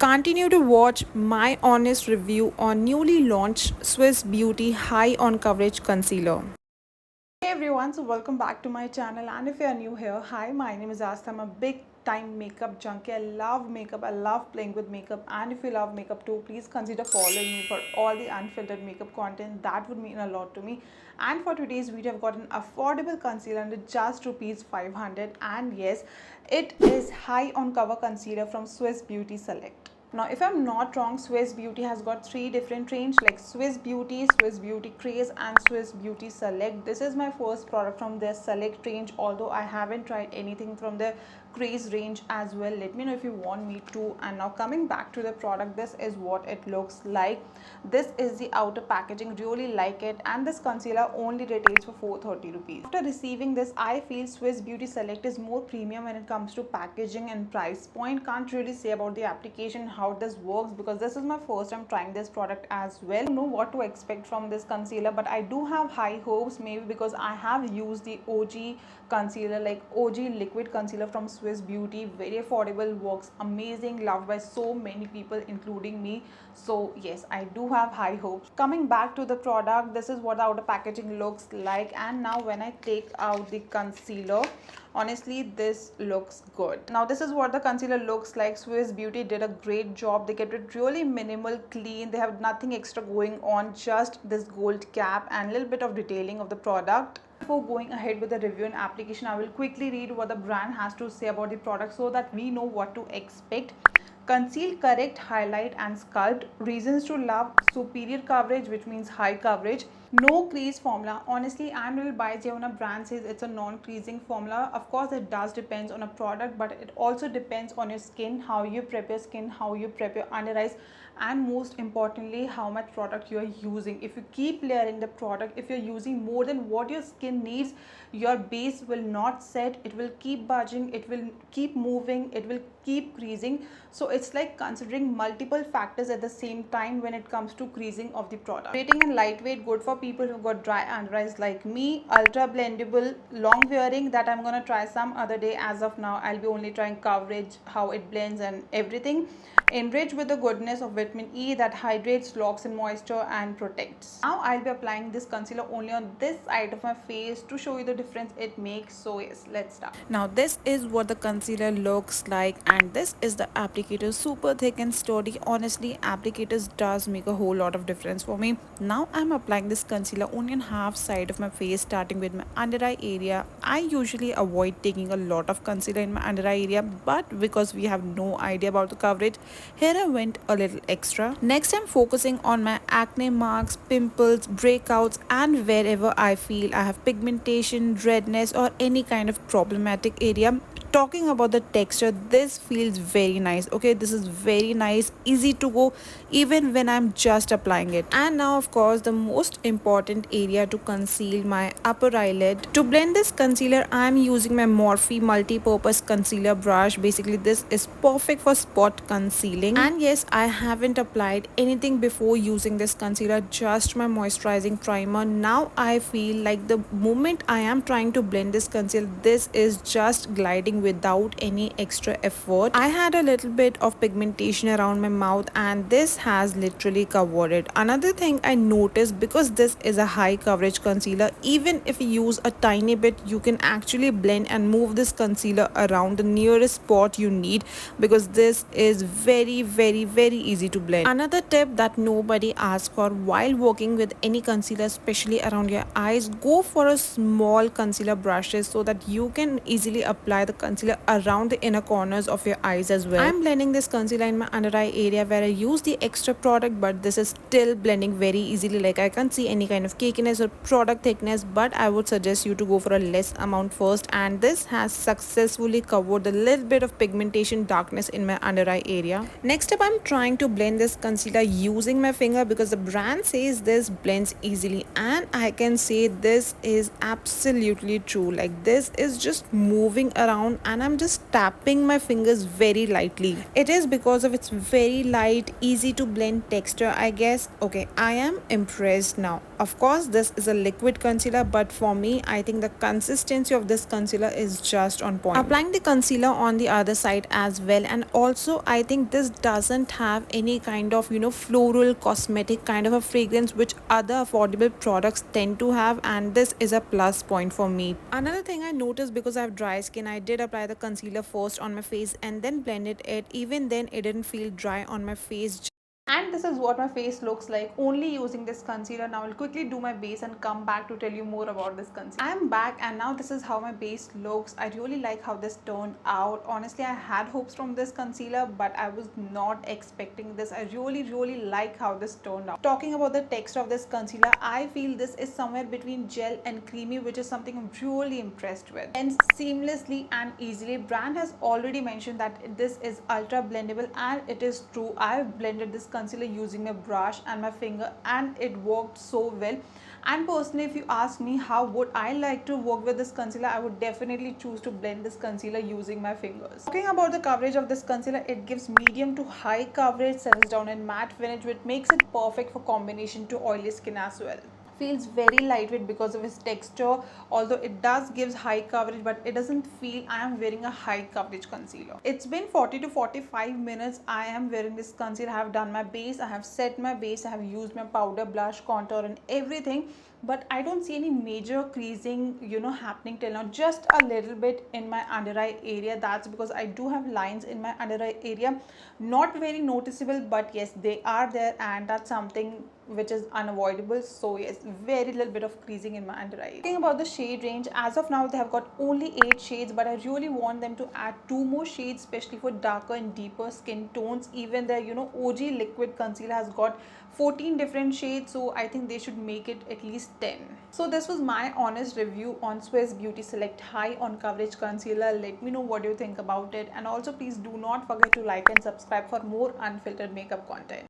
Continue to watch my honest review on newly launched Swiss Beauty High on Coverage Concealer. Hey everyone, so welcome back to my channel, and if you are new here, hi, my name is Asta. I'm a big time makeup junkie. I love makeup, I love playing with makeup, and if you love makeup too, please consider following me for all the unfiltered makeup content. That would mean a lot to me. And for today's video, I've got an affordable concealer under just rupees 500, and yes, it is High on Cover Concealer from Swiss Beauty Select. Now, if I'm not wrong, Swiss Beauty has got three different range like Swiss Beauty, Swiss Beauty Craze and Swiss Beauty Select. This is my first product from their Select range, although I haven't tried anything from the Craze range as well. Let me know if you want me to. And now coming back to the product, this is what it looks like. This is the outer packaging, really like it, and this concealer only retails for 430 rupees. After receiving this, I feel Swiss Beauty Select is more premium when it comes to packaging and price point. Can't really say about the application how this works because this is my first time trying this product as well. I don't know what to expect from this concealer, but I do have high hopes, maybe because I have used the OG concealer, like OG liquid concealer from Swiss Beauty. Very affordable, works amazing, loved by so many people including me. So yes, I do have high hopes. Coming back to the product, this is what the outer packaging looks like, and now when I take out the concealer, honestly this looks good. Now this is what the concealer looks like. Swiss Beauty did a great job. They kept it really minimal, clean. They have nothing extra going on, just this gold cap and a little bit of detailing of the product. Before going ahead with the review and application, I will quickly read what the brand has to say about the product so that we know what to expect. Conceal, correct, highlight and sculpt. Reasons to love: superior coverage, which means high coverage. No crease formula. Honestly, I'm a little biased here when a brand says it's a non-creasing formula. Of course, it does depends on a product, but it also depends on your skin, how you prep your skin, how you prep your under eyes, and most importantly, how much product you are using. If you keep layering the product, if you're using more than what your skin needs, your base will not set. It will keep budging, it will keep moving, it will keep creasing. So it's like considering multiple factors at the same time when it comes to creasing of the product. Rating and lightweight, good for people who got dry under eyes like me. Ultra blendable, long wearing, that I'm gonna try some other day. As of now, I'll be only trying coverage, how it blends and everything. Enriched with the goodness of vitamin E that hydrates, locks in moisture and protects. Now I'll be applying this concealer only on this side of my face to show you the difference it makes. So yes, let's start. Now this is what the concealer looks like, and this is the applicator, super thick and sturdy. Honestly, applicators does make a whole lot of difference for me. Now I'm applying this concealer only on half side of my face, starting with my under eye area. I usually avoid taking a lot of concealer in my under eye area, but because we have no idea about the coverage, here I went a little extra. Next, I'm focusing on my acne marks, pimples, breakouts, and wherever I feel I have pigmentation, redness, or any kind of problematic area. Talking about the texture, this feels very nice. Okay, this is very nice, easy to go even when I'm just applying it. And now of course the most important area, to conceal my upper eyelid. To blend this concealer, I'm using my Morphe multi-purpose concealer brush. Basically this is perfect for spot concealing, and yes, I haven't applied anything before using this concealer, just my moisturizing primer. Now I feel like the moment I am trying to blend this concealer, this is just gliding without any extra effort. I had a little bit of pigmentation around my mouth, and this has literally covered it. Another thing I noticed, because this is a high coverage concealer, even if you use a tiny bit, you can actually blend and move this concealer around the nearest spot you need, because this is very easy to blend. Another tip that nobody asks for while working with any concealer, especially around your eyes, go for a small concealer brushes so that you can easily apply the concealer around the inner corners of your eyes as well. I'm blending this concealer in my under eye area where I use the extra product, but this is still blending very easily. Like, I can't see any kind of cakiness or product thickness, but I would suggest you to go for a less amount first, and this has successfully covered the little bit of pigmentation darkness in my under eye area. Next up, I'm trying to blend this concealer using my finger because the brand says this blends easily, and I can say this is absolutely true. Like, this is just moving around and I'm just tapping my fingers very lightly. It is because of its very light, easy to blend texture, I guess. Okay, I am impressed now. Of course, this is a liquid concealer, but for me, I think the consistency of this concealer is just on point. Applying the concealer on the other side as well, and also I think this doesn't have any kind of floral cosmetic kind of a fragrance which other affordable products tend to have, and this is a plus point for me. Another thing I noticed, because I have dry skin, I did apply the concealer first on my face and then blended it. Even then it didn't feel dry on my face. And this is what my face looks like only using this concealer. Now I'll quickly do my base and come back to tell you more about this concealer. I am back, and now this is how my base looks. I really like how this turned out. Honestly, I had hopes from this concealer, but I was not expecting this. I really like how this turned out. Talking about the texture of this concealer, I feel this is somewhere between gel and creamy, which is something I'm really impressed with. And seamlessly and easily. Brand has already mentioned that this is ultra blendable, and it is true. I've blended this concealer using a brush and my finger, and it worked so well. And personally, if you ask me how would I like to work with this concealer, I would definitely choose to blend this concealer using my fingers. Talking about the coverage of this concealer, it gives medium to high coverage, settles down in matte finish, which makes it perfect for combination to oily skin as well. Feels very lightweight because of its texture, although it does gives high coverage, but it doesn't feel I am wearing a high coverage concealer. It's been 40 to 45 minutes I am wearing this concealer. I have done my base, I have set my base, I have used my powder, blush, contour and everything, but I don't see any major creasing happening till now. Just a little bit in my under eye area. That's because I do have lines in my under eye area, not very noticeable, but yes, they are there, and that's something which is unavoidable. So yes, very little bit of creasing in my under eye. Talking about the shade range, as of now they have got only 8 shades, but I really want them to add 2 more shades, especially for darker and deeper skin tones. Even their OG liquid concealer has got 14 different shades, so I think they should make it at least 10. So this was my honest review on Swiss Beauty Select High on Coverage Concealer. Let me know what you think about it, and also please do not forget to like and subscribe for more unfiltered makeup content.